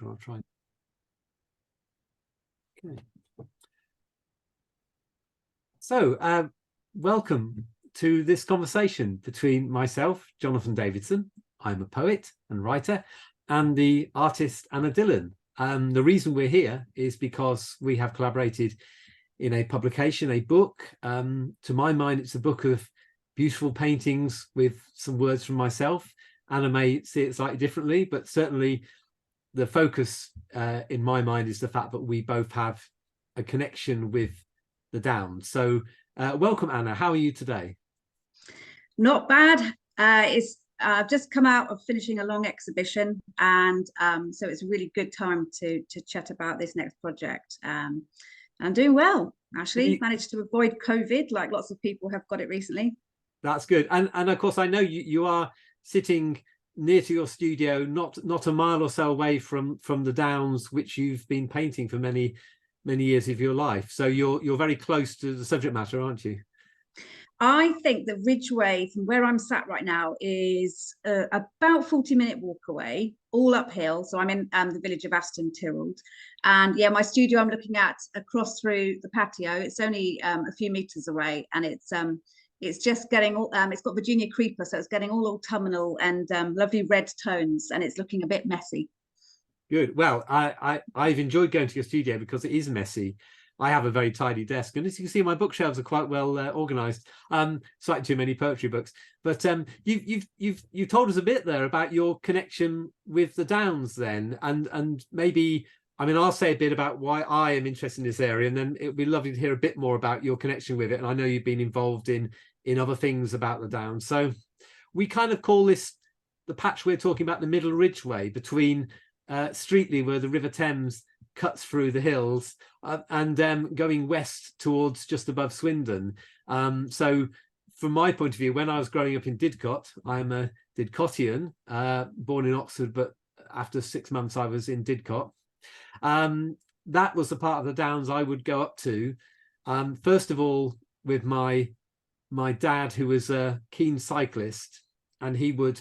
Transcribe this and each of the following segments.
sure. I'll try. Okay. So, welcome to this conversation between myself, Jonathan Davidson. I'm a poet and writer, and the artist Anna Dillon. The reason we're here is because we have collaborated in a publication, a book. To my mind, it's a book of beautiful paintings with some words from myself. Anna may see it slightly differently, but certainly the focus in my mind is the fact that we both have a connection with the Downs. So welcome, Anna. How are you today? Not bad. I've just come out of finishing a long exhibition, and so it's a really good time to chat about this next project. I'm doing well, actually. Managed to avoid COVID, like lots of people have got it recently. That's good. And of course, I know you are sitting near to your studio, not a mile or so away from the Downs, which you've been painting for many years of your life. So you're very close to the subject matter, aren't you? I think the Ridgeway from where I'm sat right now is about 40-minute walk away, all uphill. So I'm in the village of Aston Tyrrell. And yeah, my studio I'm looking at across through the patio. It's only a few meters away, and it's just getting all, it's got Virginia creeper, so it's getting all autumnal and lovely red tones, and it's looking a bit messy. Good. Well, I've enjoyed going to your studio because it is messy. I have a very tidy desk, and as you can see, my bookshelves are quite well organized. Slightly too many poetry books, but you've told us a bit there about your connection with the Downs, then, and maybe, I mean, I'll say a bit about why I am interested in this area, and then it would be lovely to hear a bit more about your connection with it. And I know you've been involved in other things about the Downs, so we kind of call this the patch we're talking about, the Middle Ridgeway between Streatley, where the River Thames cuts through the hills, and going west towards just above Swindon. So from my point of view, when I was growing up in Didcot, I'm a Didcotian, born in Oxford, but after 6 months I was in Didcot. That was the part of the Downs I would go up to, first of all with my dad, who was a keen cyclist, and he would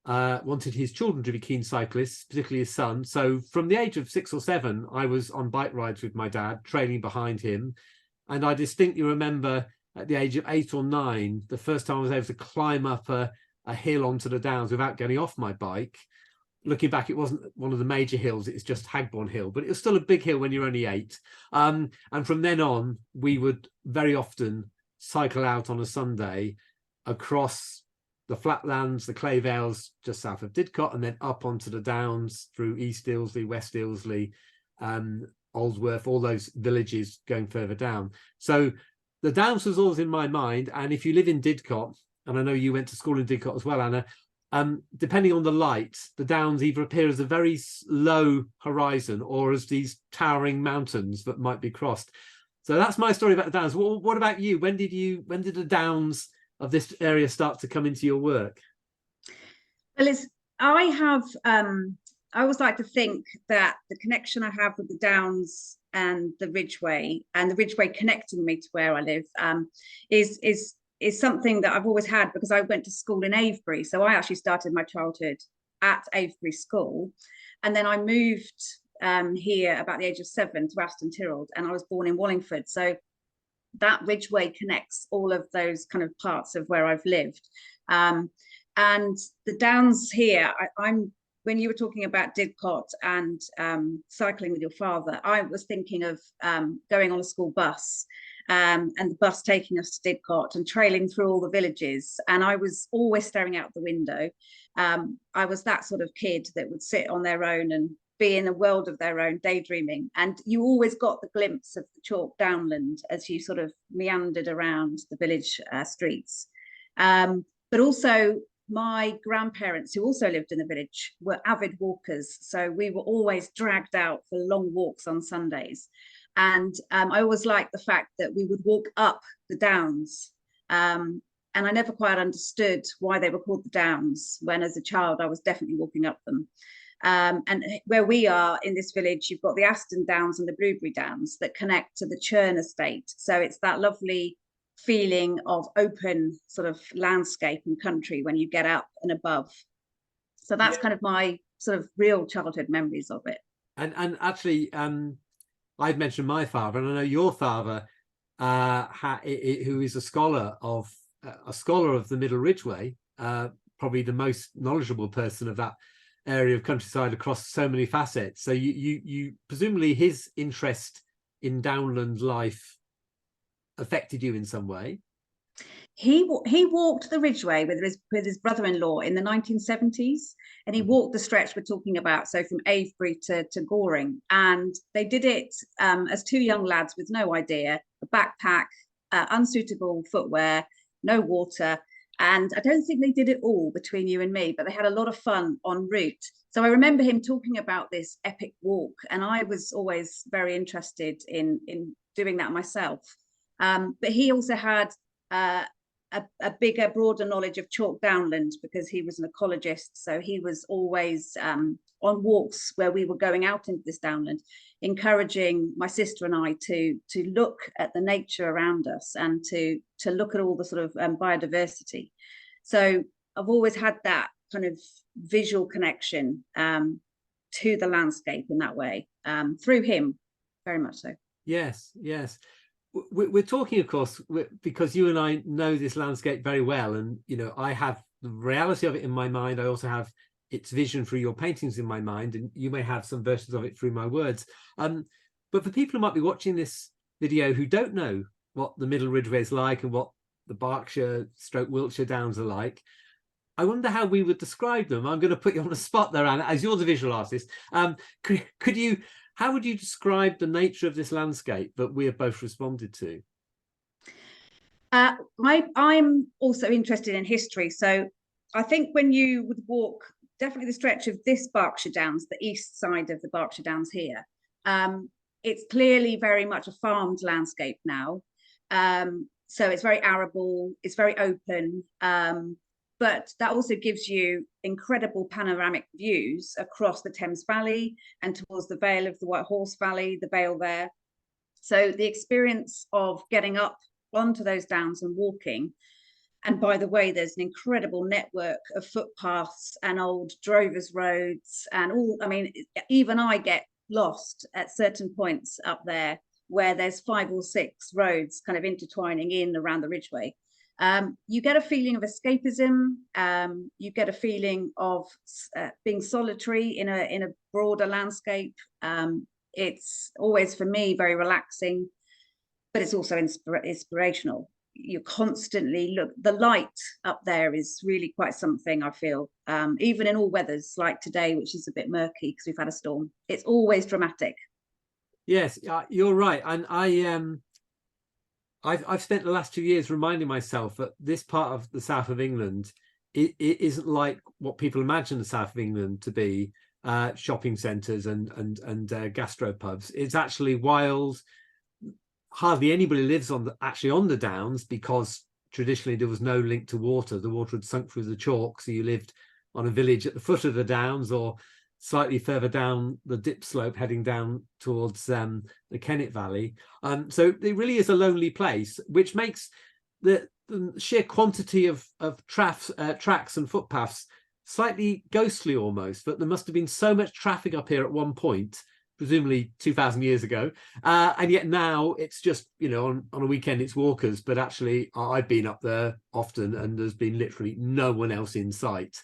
wanted his children to be keen cyclists, particularly his son. So from the age of 6 or 7, I was on bike rides with my dad, trailing behind him. And I distinctly remember at the age of 8 or 9, the first time I was able to climb up a hill onto the Downs without getting off my bike. Looking back, it wasn't one of the major hills, it's just Hagbourne Hill, but it was still a big hill when you're only 8. And from then on, we would very often cycle out on a Sunday across the flatlands, the clay vales just south of Didcot, and then up onto the Downs through East Ilsley, West Ilsley, Oldsworth, all those villages going further down. So the Downs was always in my mind. And if you live in Didcot, and I know you went to school in Didcot as well, Anna, depending on the light, the Downs either appear as a very low horizon or as these towering mountains that might be crossed. So that's my story about the Downs. Well, what about you? When did the Downs of this area start to come into your work? Well, I always like to think that the connection I have with the Downs and the Ridgeway connecting me to where I live is something that I've always had, because I went to school in Avebury. So I actually started my childhood at Avebury School, and then I moved here about the age of 7 to Aston Tyrrell, and I was born in Wallingford. So that Ridgeway connects all of those kind of parts of where I've lived. And the Downs here, when you were talking about Didcot and cycling with your father, I was thinking of going on a school bus, and the bus taking us to Didcot and trailing through all the villages. And I was always staring out the window. I was that sort of kid that would sit on their own and be in a world of their own, daydreaming. And you always got the glimpse of the chalk downland as you sort of meandered around the village streets. But also my grandparents, who also lived in the village, were avid walkers. So we were always dragged out for long walks on Sundays. And I always liked the fact that we would walk up the Downs. And I never quite understood why they were called the Downs, when as a child I was definitely walking up them. And where we are in this village, you've got the Aston Downs and the Blueberry Downs that connect to the Churn estate. So it's that lovely feeling of open sort of landscape and country when you get up and above. So that's kind of my sort of real childhood memories of it. And actually, I've mentioned my father, and I know your father, who is a scholar of the Middle Ridgeway, probably the most knowledgeable person of that area of countryside across so many facets. So you presumably his interest in downland life affected you in some way. He walked the Ridgeway with his brother-in-law in the 1970s, and he walked the stretch we're talking about, so from Avebury to Goring, and they did it as two young lads with no idea, a backpack, unsuitable footwear, no water, and I don't think they did it all between you and me, but they had a lot of fun en route. So I remember him talking about this epic walk, and I was always very interested in doing that myself. But he also had a bigger, broader knowledge of chalk downland because he was an ecologist. So he was always on walks where we were going out into this downland, encouraging my sister and I to look at the nature around us and to look at all the sort of biodiversity. So I've always had that kind of visual connection to the landscape in that way, through him, very much so. Yes, yes. We're talking, of course, because you and I know this landscape very well, and I have the reality of it in my mind. I also have its vision through your paintings in my mind, and you may have some versions of it through my words. But for people who might be watching this video who don't know what the Middle Ridgeway is like and what the Berkshire/Wiltshire Downs are like, I wonder how we would describe them. I'm going to put you on the spot there, Anna, as you're the visual artist. Could you? How would you describe the nature of this landscape that we have both responded to? I'm also interested in history. So I think when you would walk, definitely the stretch of this Berkshire Downs, the east side of the Berkshire Downs here, it's clearly very much a farmed landscape now. So it's very arable, it's very open. But that also gives you incredible panoramic views across the Thames Valley and towards the Vale of the White Horse Valley, the Vale there. So the experience of getting up onto those downs and walking, and by the way, there's an incredible network of footpaths and old drovers roads and all. I mean, even I get lost at certain points up there where there's 5 or 6 roads kind of intertwining in around the Ridgeway. You get a feeling of escapism. You get a feeling of being solitary in a broader landscape. It's always, for me, very relaxing, but it's also inspirational. You constantly look. The light up there is really quite something, I feel, even in all weathers, like today, which is a bit murky because we've had a storm. It's always dramatic. Yes, you're right. And I've spent the last 2 years reminding myself that this part of the south of England, it isn't like what people imagine the south of England to be, shopping centres and gastropubs. It's actually wild. Hardly anybody lives actually on the downs because traditionally there was no link to water. The water had sunk through the chalk, so you lived on a village at the foot of the downs or slightly further down the dip slope heading down towards the Kennet Valley. So it really is a lonely place, which makes the sheer quantity of tracks and footpaths slightly ghostly almost. But there must have been so much traffic up here at one point, presumably 2,000 years ago. And yet now it's just, on a weekend it's walkers. But actually I've been up there often and there's been literally no one else in sight,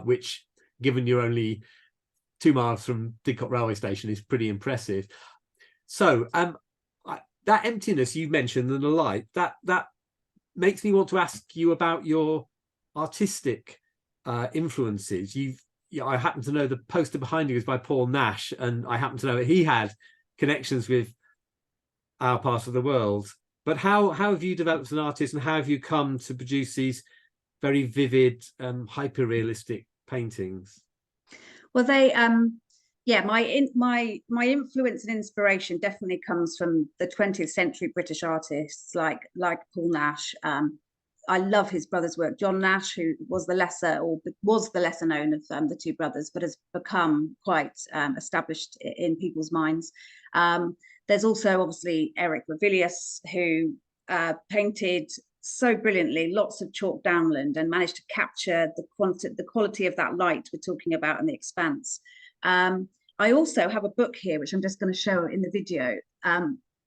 which, given you're only 2 miles from Didcot railway station, is pretty impressive. So that emptiness you mentioned and the light, that makes me want to ask you about your artistic influences. I happen to know the poster behind you is by Paul Nash, and I happen to know that he had connections with our part of the world. But how have you developed as an artist, and how have you come to produce these very vivid, hyper-realistic paintings? Well, my influence and inspiration definitely comes from the 20th century British artists like Paul Nash. I love his brother's work. John Nash, who was the lesser known of the two brothers, but has become quite established in people's minds. There's also obviously Eric Ravilius, who painted so brilliantly, lots of chalk downland, and managed to capture the quality of that light we're talking about in the expanse. I also have a book here, which I'm just going to show in the video.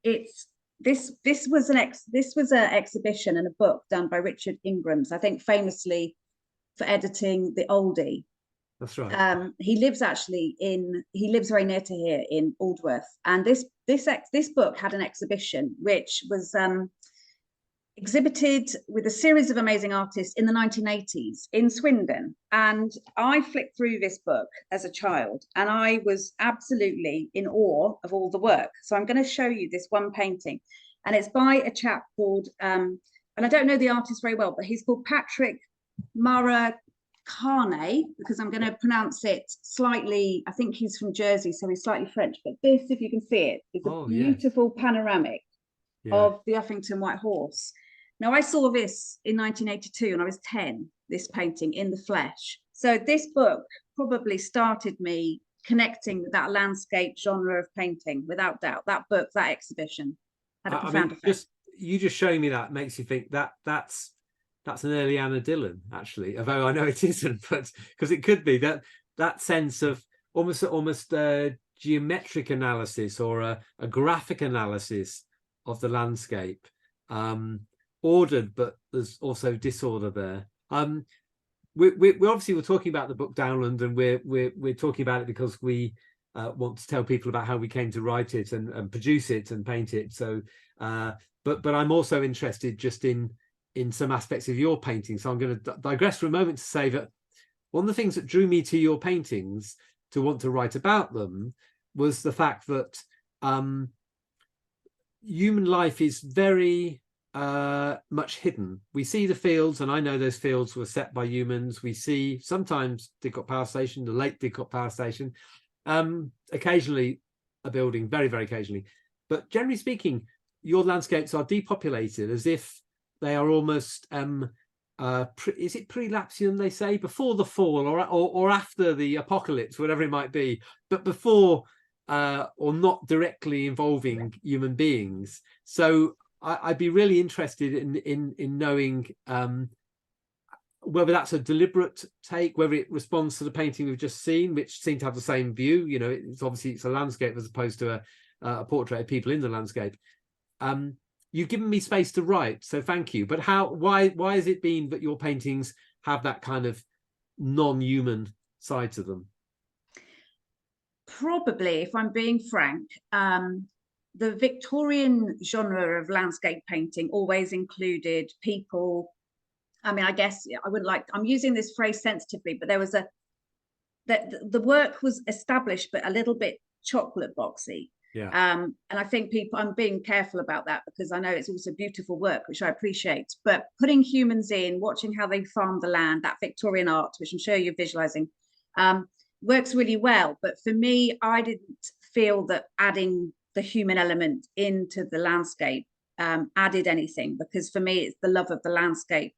This was an exhibition and a book done by Richard Ingrams, I think famously for editing The Oldie. That's right. He lives very near to here in Aldworth, and this book had an exhibition which was exhibited with a series of amazing artists in the 1980s in Swindon. And I flicked through this book as a child, and I was absolutely in awe of all the work. So I'm going to show you this one painting, and it's by a chap called, and I don't know the artist very well, but he's called Patrick Mara Carne, because I'm going to pronounce it slightly, I think he's from Jersey, so he's slightly French. But this, if you can see it, is a beautiful panoramic of the Uffington White Horse. Now, I saw this in 1982 and I was 10, this painting in the flesh. So this book probably started me connecting with that landscape genre of painting, without doubt. That book, that exhibition had a profound effect. You just showing me that makes you think that's an early Anna Dillon, actually, although I know it isn't, but because it could be that sense of almost geometric analysis or a graphic analysis of the landscape, ordered, but there's also disorder there. We obviously were talking about the book Downland, and we're talking about it because we want to tell people about how we came to write it and produce it and paint it. So, but I'm also interested just in some aspects of your painting. So I'm going to digress for a moment to say that one of the things that drew me to your paintings to want to write about them was the fact that human life is very much hidden. We see the fields, and I know those fields were set by humans. We see sometimes Didcot Power Station, the late Didcot Power Station, occasionally a building, very, very occasionally. But generally speaking, your landscapes are depopulated as if they are almost, is it pre-Lapsian, they say, before the fall or after the apocalypse, whatever it might be, but before or not directly involving human beings. So I'd be really interested in knowing whether that's a deliberate take, whether it responds to the painting we've just seen, which seemed to have the same view. You know, it's obviously a landscape as opposed to a portrait of people in the landscape. You've given me space to write, so thank you. But why has it been that your paintings have that kind of non-human side to them? Probably, if I'm being frank, the Victorian genre of landscape painting always included people. I mean, I guess I wouldn't like, I'm using this phrase sensitively, but there was the work was established, but a little bit chocolate boxy. Yeah. And I think I'm being careful about that, because I know it's also beautiful work, which I appreciate, but putting humans in, watching how they farm the land, that Victorian art, which I'm sure you're visualizing, works really well. But for me, I didn't feel that adding the human element into the landscape added anything, because for me, it's the love of the landscape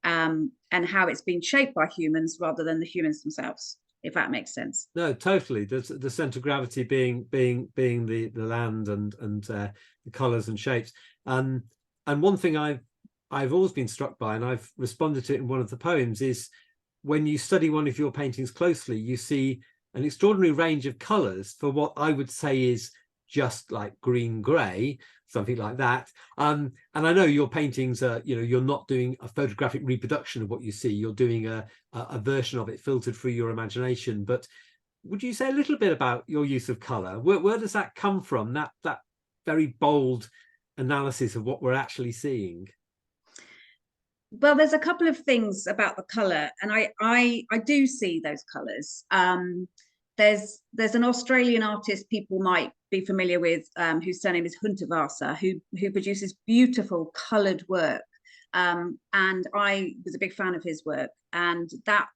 and how it's been shaped by humans rather than the humans themselves, if that makes sense. No, totally. The center of gravity being the land and the colors and shapes. And one thing I've always been struck by, and I've responded to it in one of the poems, is when you study one of your paintings closely, you see an extraordinary range of colors for what I would say is just like green gray, something like that. And I know your paintings are, you know, you're not doing a photographic reproduction of what you see, you're doing a version of it filtered through your imagination. But would you say a little bit about your use of color? Where does that come from, that very bold analysis of what we're actually seeing? Well, there's a couple of things about the color, and I do see those colors. There's an Australian artist people might be familiar with, whose surname is Hunterwasser, who produces beautiful coloured work. And I was a big fan of his work, and that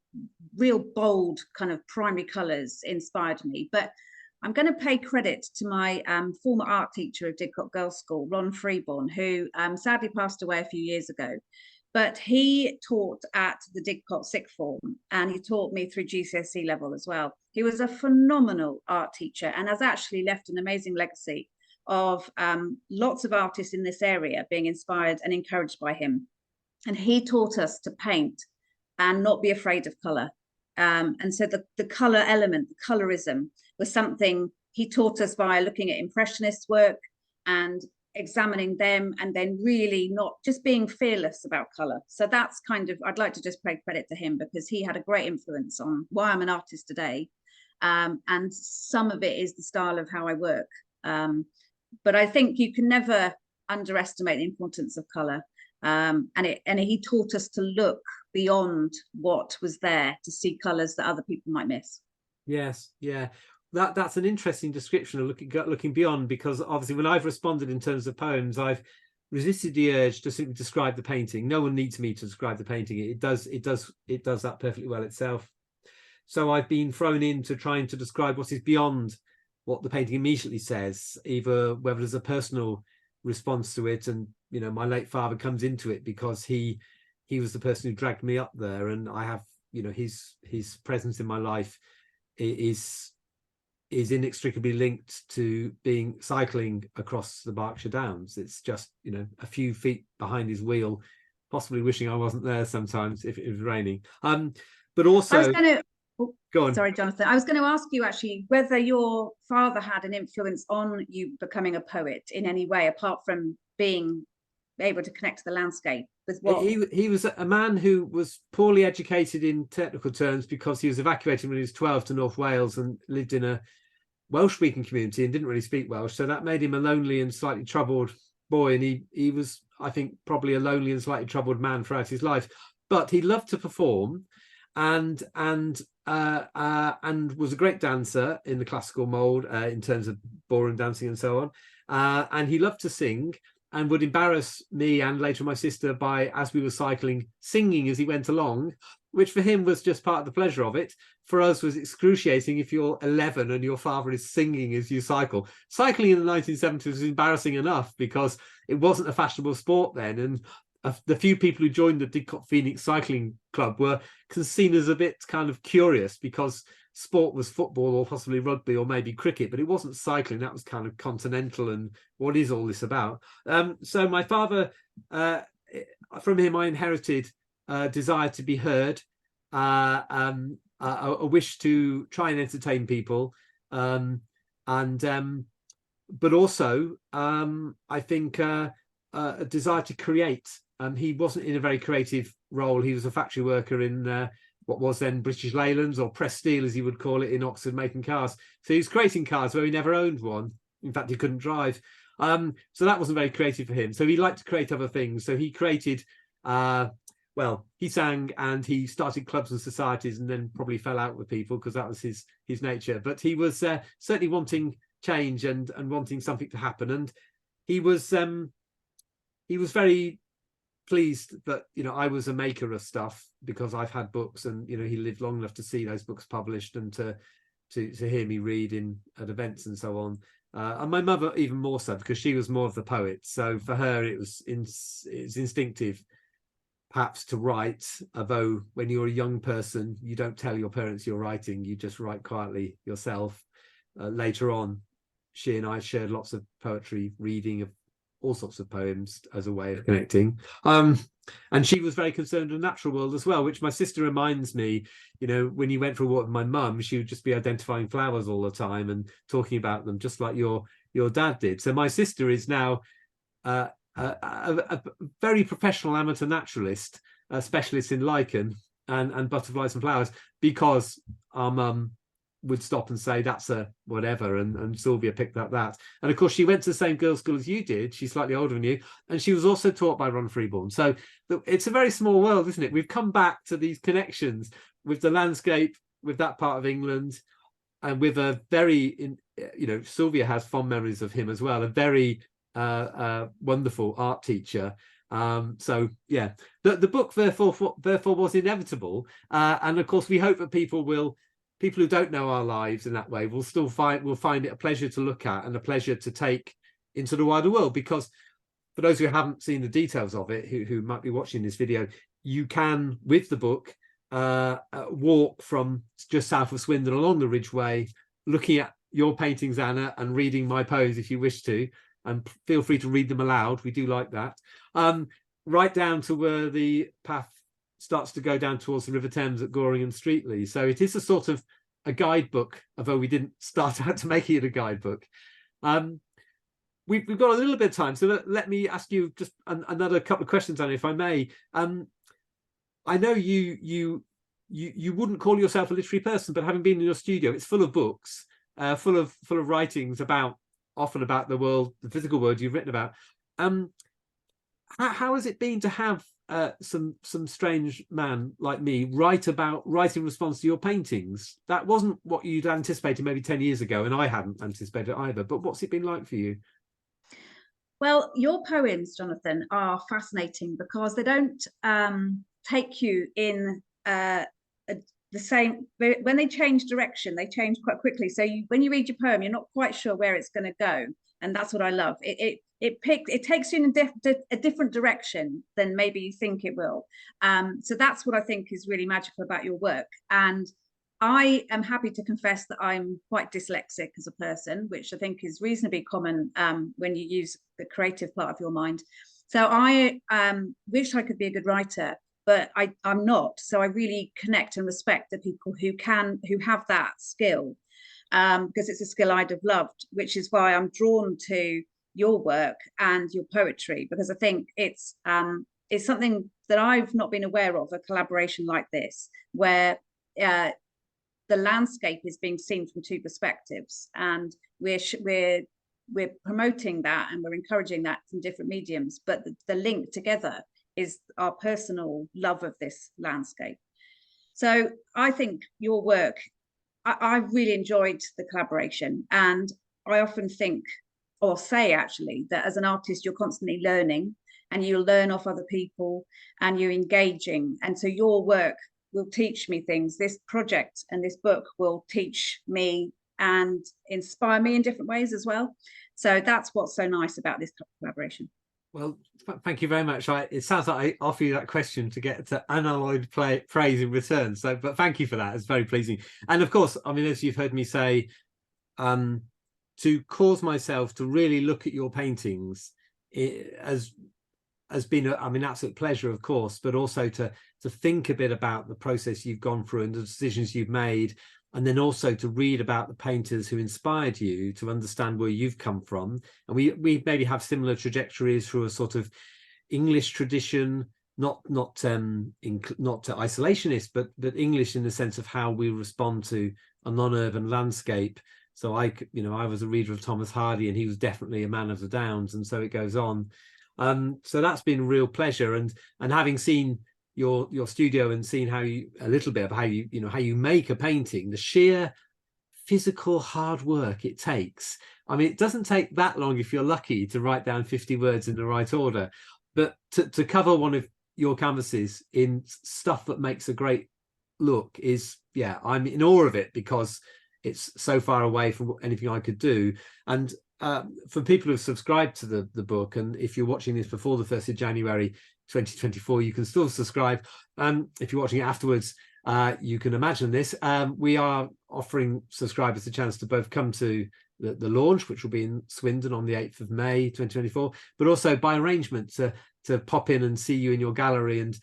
real bold kind of primary colours inspired me. But I'm going to pay credit to my former art teacher of Didcot Girls' School, Ron Freeborn, who sadly passed away a few years ago. But he taught at the Didcot Sixth Form, and he taught me through GCSE level as well. He was a phenomenal art teacher and has actually left an amazing legacy of lots of artists in this area being inspired and encouraged by him. and he taught us to paint and not be afraid of colour. And so the colour element, the colorism, was something he taught us by looking at impressionist work and examining them, and then really not just being fearless about colour. So that's kind of, I'd like to just pay credit to him, because he had a great influence on why I'm an artist today. And some of it is the style of how I work. But I think you can never underestimate the importance of colour. And he taught us to look beyond what was there to see colours that other people might miss. Yes, yeah. That's an interesting description of looking beyond, because obviously when I've responded in terms of poems, I've resisted the urge to simply describe the painting. No one needs me to describe the painting. It does that perfectly well itself. So I've been thrown into trying to describe what is beyond what the painting immediately says, either whether there's a personal response to it. And you know, my late father comes into it because he was the person who dragged me up there, and I have, you know, his presence in my life is inextricably linked to cycling across the Berkshire Downs. It's just, you know, a few feet behind his wheel, possibly wishing I wasn't there sometimes if it was raining. But also, I was going to, go on. Sorry, Jonathan. I was going to ask you actually whether your father had an influence on you becoming a poet in any way, apart from being able to connect to the landscape. With what he was a man who was poorly educated in technical terms, because he was evacuated when he was 12 to North Wales and lived in a Welsh-speaking community and didn't really speak Welsh. So that made him a lonely and slightly troubled boy. And he was, I think, probably a lonely and slightly troubled man throughout his life. But he loved to perform, and was a great dancer in the classical mould, in terms of ballroom dancing and so on. And he loved to sing, and would embarrass me and later my sister by, as we were cycling, singing as he went along, which for him was just part of the pleasure of it. For us was excruciating. If you're 11 and your father is singing as you cycle. Cycling in the 1970s was embarrassing enough because it wasn't a fashionable sport then, and the few people who joined the Didcot Phoenix Cycling Club were seen as a bit kind of curious, because sport was football or possibly rugby or maybe cricket, but it wasn't cycling. That was kind of continental, and what is all this about? So my father, from him I inherited a desire to be heard, a wish to try and entertain people, but also I think a desire to create. He wasn't in a very creative role. He was a factory worker in what was then British Leylands, or Press Steel as he would call it, in Oxford, making cars. So he was creating cars where he never owned one. In fact, he couldn't drive. So that wasn't very creative for him. So he liked to create other things. So he created, well, he sang and he started clubs and societies, and then probably fell out with people because that was his nature. But he was certainly wanting change and wanting something to happen. And he was very pleased that, you know, I was a maker of stuff, because I've had books, and, you know, he lived long enough to see those books published and to hear me read at events and so on. And my mother even more so, because she was more of the poet. So for her, it's instinctive perhaps to write, although when you're a young person, you don't tell your parents you're writing, you just write quietly yourself. Later on, she and I shared lots of poetry, reading of all sorts of poems as a way of connecting. And she was very concerned with the natural world as well, which my sister reminds me, you know, when you went for a walk with my mum, she would just be identifying flowers all the time and talking about them, just like your dad did. So my sister is now a very professional amateur naturalist, a specialist in lichen and butterflies and flowers, because our mum would stop and say that's a whatever, and Sylvia picked up that. And of course she went to the same girls' school as you did. She's slightly older than you, and she was also taught by Ron Freeborn. So it's a very small world, isn't it? We've come back to these connections with the landscape, with that part of England, and with a very, you know, Sylvia has fond memories of him as well, a very wonderful art teacher. So yeah, the book therefore was inevitable, and of course we hope that people who don't know our lives in that way will find it a pleasure to look at and a pleasure to take into the wider world. Because for those who haven't seen the details of it, who might be watching this video, you can, with the book, walk from just south of Swindon along the Ridgeway, looking at your paintings, Anna, and reading my poems if you wish to, and feel free to read them aloud. We do like that. right down to where the path starts to go down towards the River Thames at Goring and Streatley. So it is a sort of a guidebook, although we didn't start out to making it a guidebook. We've got a little bit of time, so let me ask you just another couple of questions, Anna, if I may. I know you wouldn't call yourself a literary person, but having been in your studio, it's full of books, full of writings often about the world, the physical world you've written about. How has it been to have some strange man like me write in response to your paintings? That wasn't what you'd anticipated maybe 10 years ago, and I hadn't anticipated either. But what's it been like for you? Well, your poems, Jonathan, are fascinating because they don't take you in the same. When they change direction, they change quite quickly. So when you read your poem, you're not quite sure where it's going to go, and that's what I love. It takes you in a different direction than maybe you think it will. So that's what I think is really magical about your work. And I am happy to confess that I'm quite dyslexic as a person, which I think is reasonably common when you use the creative part of your mind. So I wish I could be a good writer, but I'm not. So I really connect and respect the people who have that skill, because it's a skill I'd have loved, which is why I'm drawn to your work and your poetry, because I think it's something that I've not been aware of, a collaboration like this, where the landscape is being seen from two perspectives, and we're promoting that and we're encouraging that from different mediums, but the link together is our personal love of this landscape. So I think your work, I really enjoyed the collaboration, and I often think, or say actually, that as an artist you're constantly learning, and you learn off other people and you're engaging, and so your work will teach me things. This project and this book will teach me and inspire me in different ways as well. So that's what's so nice about this collaboration. Well, thank you very much. It sounds like I offer you that question to get to unalloyed praise in return. So, but thank you for that. It's very pleasing. And of course, I mean, as you've heard me say, to cause myself to really look at your paintings has been an absolute pleasure, of course, but also to think a bit about the process you've gone through and the decisions you've made, and then also to read about the painters who inspired you, to understand where you've come from. And we maybe have similar trajectories through a sort of English tradition, not isolationist, but English in the sense of how we respond to a non-urban landscape. So I was a reader of Thomas Hardy, and he was definitely a man of the Downs, and so it goes on. So that's been a real pleasure, and having seen your studio and seen a little bit of how you make a painting, the sheer physical hard work it takes. I mean, it doesn't take that long if you're lucky to write down 50 words in the right order, but to cover one of your canvases in stuff that makes a great look is, I'm in awe of it, because it's so far away from anything I could do. And for people who've subscribed to the book, and if you're watching this before the 1st of January 2024, you can still subscribe. If you're watching it afterwards, you can imagine this. We are offering subscribers a chance to both come to the launch, which will be in Swindon on the 8th of May 2024, but also by arrangement to pop in and see you in your gallery and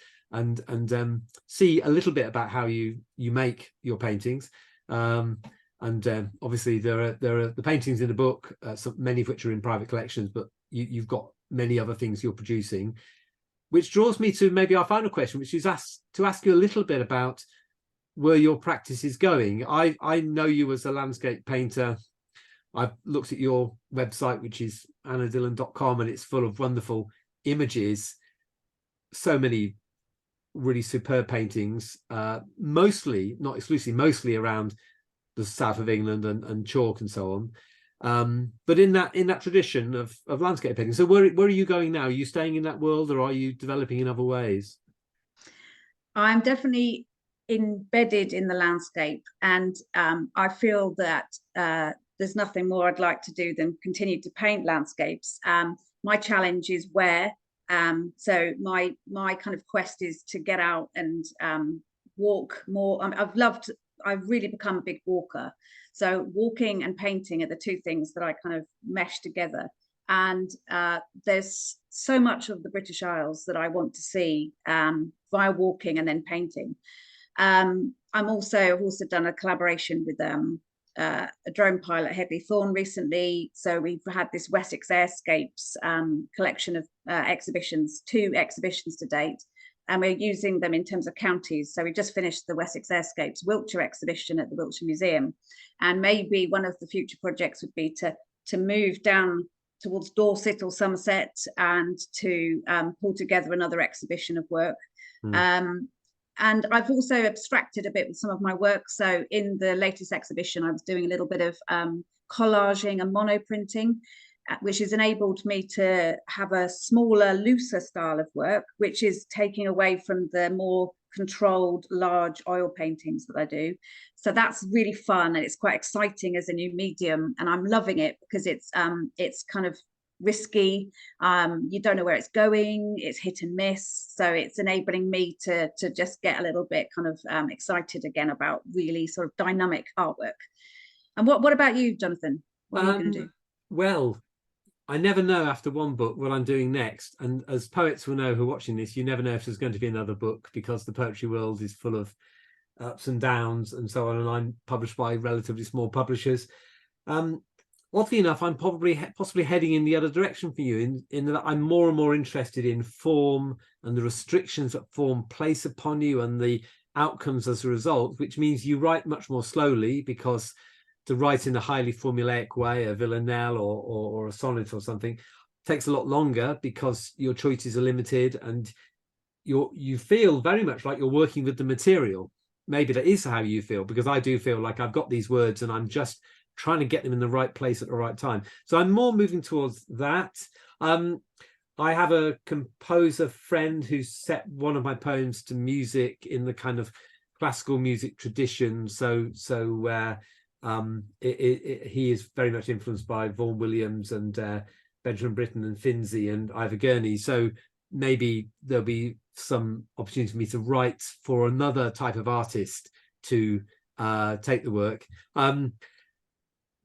see a little bit about how you make your paintings. And obviously there are the paintings in the book, many of which are in private collections, but you've got many other things you're producing, which draws me to maybe our final question, which is to ask you a little bit about where your practice is going. I know you as a landscape painter. I've looked at your website, which is annadillon.com, and it's full of wonderful images, so many really superb paintings, mostly, not exclusively, mostly around the south of England and chalk and so on, but in that tradition of landscape painting. So where are you going now? Are you staying in that world, or are you developing in other ways? I'm definitely embedded in the landscape, and I feel that there's nothing more I'd like to do than continue to paint landscapes. My challenge is where, so my kind of quest is to get out and walk more. I've really become a big walker. So walking and painting are the two things that I kind of mesh together. and there's so much of the British Isles that I want to see via walking and then painting. I've also done a collaboration with a drone pilot, Headley Thorne, recently. So we've had this Wessex Airscapes collection of exhibitions, 2 exhibitions to date, and we're using them in terms of counties. So we just finished the Wessex Airscapes Wiltshire exhibition at the Wiltshire Museum, and maybe one of the future projects would be to move down towards Dorset or Somerset and to pull together another exhibition of work. And I've also abstracted a bit with some of my work. So in the latest exhibition, I was doing a little bit of collaging and monoprinting, which has enabled me to have a smaller, looser style of work, which is taking away from the more controlled, large oil paintings that I do. So that's really fun, and it's quite exciting as a new medium, and I'm loving it because it's kind of risky. You don't know where it's going, it's hit and miss, so it's enabling me to just get a little bit kind of excited again about really sort of dynamic artwork. And what about you, Jonathan? What are you going to do? Well, I never know after one book what I'm doing next, and as poets will know who are watching this, you never know if there's going to be another book, because the poetry world is full of ups and downs and so on, and I'm published by relatively small publishers. Oddly enough, I'm possibly heading in the other direction for you, in that I'm more and more interested in form and the restrictions that form place upon you and the outcomes as a result, which means you write much more slowly, because to write in a highly formulaic way, a villanelle or a sonnet or something, takes a lot longer because your choices are limited, and you feel very much like you're working with the material. Maybe that is how you feel, because I do feel like I've got these words and I'm just trying to get them in the right place at the right time. So I'm more moving towards that. I have a composer friend who set one of my poems to music in the kind of classical music tradition. So he is very much influenced by Vaughan Williams and Benjamin Britten and Finzi and Ivor Gurney. So maybe there'll be some opportunity for me to write for another type of artist to take the work.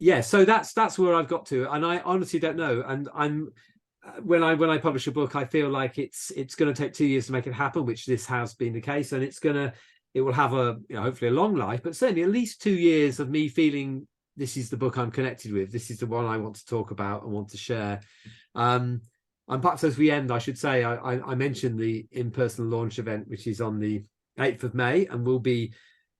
Yeah, so that's where I've got to, and I honestly don't know. And when I publish a book, I feel like it's going to take 2 years to make it happen, which this has been the case, and it will have a hopefully a long life, but certainly at least 2 years of me feeling this is the book I'm connected with. This is the one I want to talk about and want to share. And perhaps as we end, I should say I mentioned the in-person launch event, which is on the 8th of May, and will be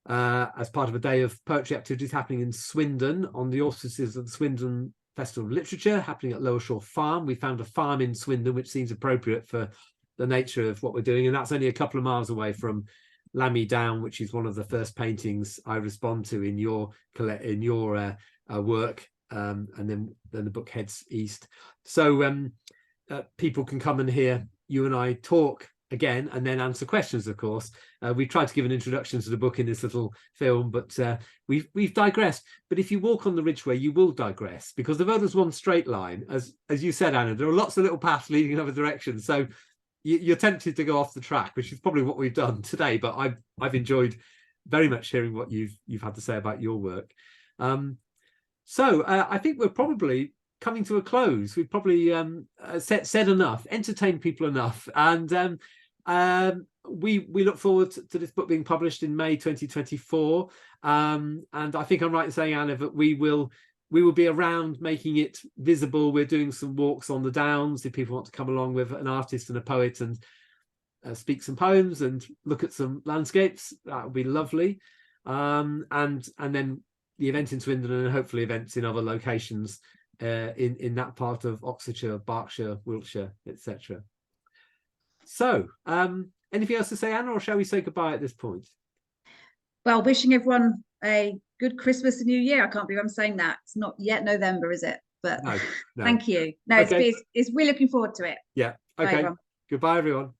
as part of a day of poetry activities happening in Swindon on the auspices of the Swindon Festival of Literature, happening at Lower Shore Farm. We found a farm in Swindon which seems appropriate for the nature of what we're doing, and that's only a couple of miles away from Lammy Down, which is one of the first paintings I respond to in your work, and then the book heads east. So people can come and hear you and I talk again, and then answer questions, of course. We tried to give an introduction to the book in this little film, but we've digressed. But if you walk on the Ridgeway, you will digress, because although there's one straight line, as you said, Anna, there are lots of little paths leading in other directions. So you're tempted to go off the track, which is probably what we've done today. But I've enjoyed very much hearing what you've had to say about your work. So I think we're probably coming to a close. We've probably said enough, entertained people enough, and we look forward to this book being published in May 2024. And I think I'm right in saying, Anna, that we will be around making it visible. We're doing some walks on the Downs if people want to come along with an artist and a poet and speak some poems and look at some landscapes. That would be lovely. And then the event in Swindon, and hopefully events in other locations in that part of Oxfordshire, Berkshire, Wiltshire, etc. So anything else to say, Anna, or shall we say goodbye at this point? Well, wishing everyone a good Christmas and New Year. I can't believe I'm saying that. It's not yet November, is it? But no. Thank you. No, okay. We're looking forward to it. Yeah. Okay. Goodbye, everyone.